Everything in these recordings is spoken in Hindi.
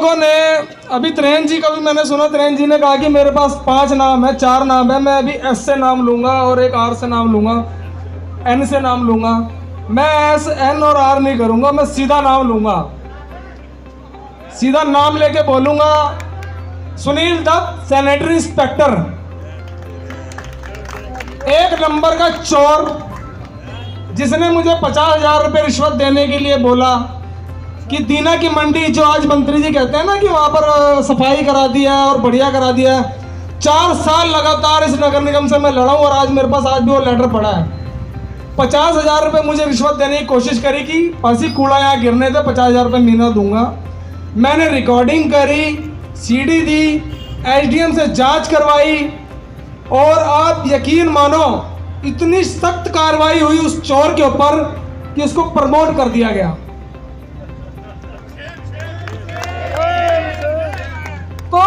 लोगों ने अभी त्रेन जी का भी मैंने सुना, त्रेन जी ने कहा कि मेरे पास 5 नाम है, 4 नाम है, मैं अभी एस से नाम लूँगा और एक आर से नाम लूँगा, एन से नाम लूँगा। मैं एस, एन और आर नहीं करूँगा, मैं सीधा नाम लूँगा, सीधा नाम लेके बोलूँगा Sunil Dutt sanitary inspector, 1 number का चोर, जिसने मुझे 50,000 रुपये रिश्वत देने के लिए बोला कि दीना की मंडी, जो आज मंत्री जी कहते हैं ना कि वहाँ पर सफाई करा दिया है और बढ़िया करा दिया है, 4 साल लगातार इस नगर निगम से मैं लड़ा हूँ और आज मेरे पास आज भी वो लेटर पड़ा है। 50,000 रुपये मुझे रिश्वत देने की कोशिश करी कि पासी कूड़ा यहाँ गिरने थे, 50,000 रुपये महीना दूंगा। मैंने रिकॉर्डिंग करी, सीडी दी, एसडीएम से जांच करवाई और आप यकीन मानो इतनी सख्त कार्रवाई हुई उस चोर के ऊपर कि उसको प्रमोट कर दिया गया। तो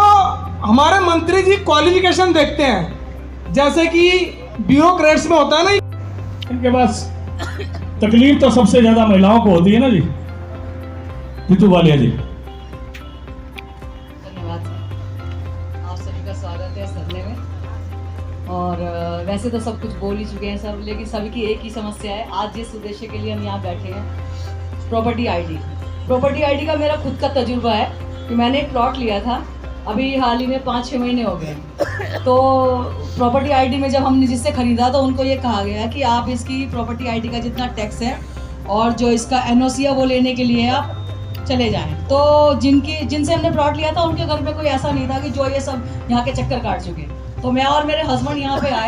हमारे मंत्री जी क्वालिफिकेशन देखते हैं, जैसे कि ब्यूरोक्रेट्स में होता है ना। इनके पास तकलीफ तो सबसे ज्यादा महिलाओं को होती है ना जी। जीतू वालिया जी, धन्यवाद। आप सभी का स्वागत है इस धरने में। और वैसे तो सब कुछ बोल ही चुके हैं सब, लेकिन सभी की एक ही समस्या है। आज जिस उद्देश्य के लिए हम यहाँ बैठे हैं, प्रॉपर्टी आईडी। प्रॉपर्टी आईडी का मेरा खुद का तजुर्बा है कि मैंने एक प्लॉट लिया था, अभी हाल ही में 5-6 महीने हो गए। तो प्रॉपर्टी आईडी में जब हमने जिससे ख़रीदा तो उनको ये कहा गया कि आप इसकी प्रॉपर्टी आईडी का जितना टैक्स है और जो इसका एनओसी है वो लेने के लिए आप चले जाएं। तो जिनसे हमने प्लॉट लिया था उनके घर में कोई ऐसा नहीं था कि जो ये सब यहाँ के चक्कर काट चुके। तो मैं और मेरे हस्बैंड यहाँ पे आए।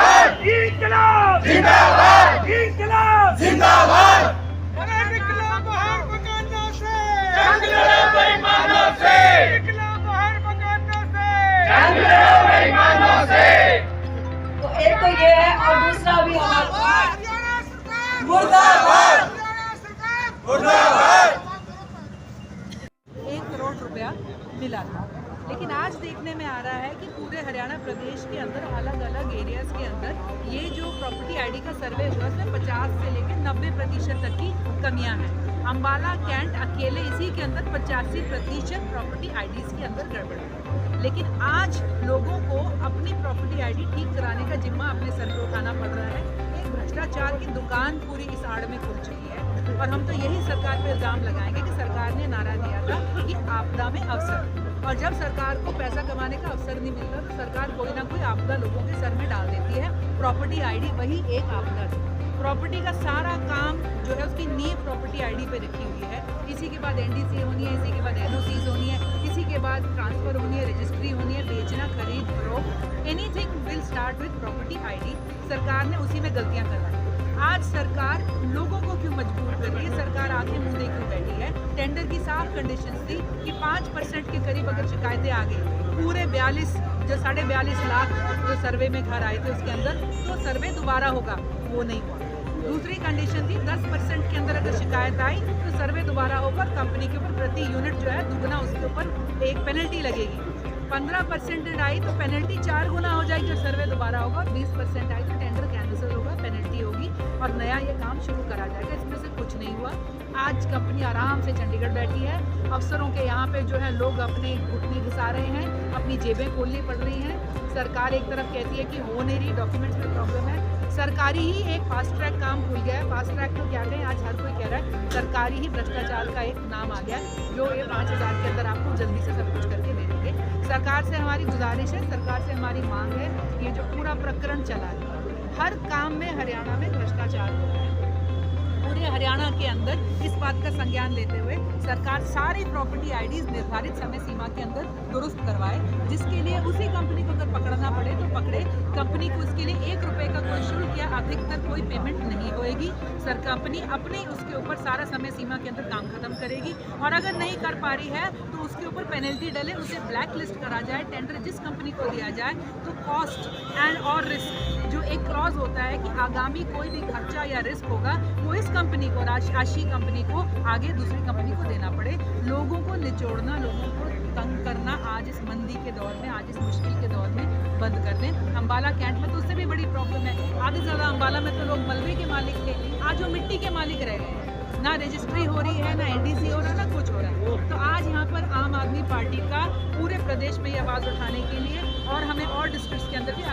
इंकलाब जिंदाबाद, इंकलाब जिंदाबाद। जंग लड़ो बेईमानों से, इंकलाब बाहर मकानों से, जंग लड़ो बेईमानों से। तो एक तो ये है और दूसरा भी हमारा मुर्दाबाद, मुर्दाबाद। 1 करोड़ रुपया मिला था, लेकिन आज देखने में आ रहा है कि पूरे हरियाणा प्रदेश के अंदर अलग अलग एरियाज के अंदर ये जो प्रॉपर्टी आईडी का सर्वे हुआ उसमें 50 से लेकर 90% तक की कमियां हैं। अंबाला कैंट अकेले इसी के अंदर 85% प्रॉपर्टी आईडीज के अंदर गड़बड़ है। लेकिन आज लोगों को अपनी प्रॉपर्टी आईडी ठीक कराने का जिम्मा अपने सर पे उठाना पड़ रहा है। एक भ्रष्टाचार की दुकान पूरी इस आड़ में खुल चुकी है और हम तो यही सरकार पे इल्ज़ाम लगाएंगे कि सरकार ने नारा दिया था कि आपदा में अवसर, और जब सरकार को पैसा कमाने का अवसर नहीं मिलता तो सरकार कोई ना कोई आपदा लोगों के सर में डाल देती है। प्रॉपर्टी आईडी वही एक आपदा थी। प्रॉपर्टी का सारा काम जो है उसकी नींव प्रॉपर्टी आईडी पे रखी हुई है। इसी के बाद एनडीसी होनी है, इसी के बाद एनओसीज होनी है, इसी के बाद ट्रांसफर होनी है, रजिस्ट्री होनी है, बेचना, खरीद फरोख्त, anything will start with property ID. सरकार ने उसी में गलतियां करवाई। आज सरकार लोगों को क्यों मजबूर कर रही है? सरकार आंखें मूंदे क्यों बैठी है? टेंडर की साफ कंडीशन थी कि 5% के करीब अगर शिकायतें आ गई, पूरे 42 लाख जो सर्वे में घर आए थे उसके अंदर, तो सर्वे दोबारा होगा, वो नहीं हुआ। दूसरी कंडीशन थी 10% के अंदर अगर शिकायत आई तो सर्वे दोबारा होगा, कंपनी के ऊपर प्रति यूनिट जो है दुगना उसके ऊपर एक पेनल्टी लगेगी। 15% आई तो पेनल्टी 4 गुना हो जाएगी और सर्वे दोबारा होगा। 20% आई तो टेंडर कैंसिल होगा, पेनल्टी होगी और नया ये काम शुरू करा जाएगा। इसमें से कुछ नहीं हुआ। आज कंपनी आराम से चंडीगढ़ बैठी है, अफसरों के यहाँ पे जो है लोग अपने घुटने घिसा रहे हैं, अपनी जेबें खोलनी पड़ रही हैं। सरकार एक तरफ कहती है कि हो नहीं रही, डॉक्यूमेंट्स में प्रॉब्लम है। सरकारी ही एक फास्ट ट्रैक काम खुल गया है। फास्ट ट्रैक को क्या कहें, आज हर कोई कह रहा है सरकारी ही भ्रष्टाचार का एक नाम आ गया है, जो ये 5,000 के अंदर आपको जल्दी से सब कुछ करके दे देंगे। सरकार से हमारी गुजारिश है, सरकार से हमारी मांग है, ये जो पूरा प्रकरण चला है, हर काम में हरियाणा में भ्रष्टाचार हो रहा है। पूरे हरियाणा के अंदर इस बात का संज्ञान लेते हुए सरकार सारी प्रॉपर्टी आईडीज निर्धारित समय सीमा के अंदर दुरुस्त करवाए, जिसके लिए उसी कंपनी को अगर पकड़ना पड़े तो पकड़े। कंपनी को उसके लिए 1 रुपये का कोई शुल्क या अधिकतर कोई पेमेंट नहीं होएगी। कंपनी अपने उसके ऊपर सारा समय सीमा के अंदर काम खत्म करेगी और अगर नहीं कर पा रही है तो उसके ऊपर पेनल्टी डले, उसे ब्लैक लिस्ट करा जाए। टेंडर जिस कंपनी को दिया जाए तो कॉस्ट एंड और रिस्क जो एक क्लॉज होता है कि आगामी कोई भी खर्चा या रिस्क होगा वो इस कंपनी को, राशि कंपनी को आगे दूसरी कंपनी को देना पड़े। लोगों को निचोड़ना, लोगों को तंग करना आज इस मंदी के दौर में, आज इस मुश्किल के दौर में बंद कर दें। अंबाला कैंट में तो उससे भी बड़ी प्रॉब्लम है। आधे से ज़्यादा अंबाला में तो लोग मलबे के मालिक थे, आज वो मिट्टी के मालिक रह गए हैं। ना रजिस्ट्री हो रही है, ना एनडीसी हो रहा, ना कुछ हो रहा। रहा है। तो आज यहाँ पर आम आदमी पार्टी का पूरे प्रदेश में ये आवाज़ उठाने के लिए और हमें और डिस्ट्रिक्ट्स के अंदर भी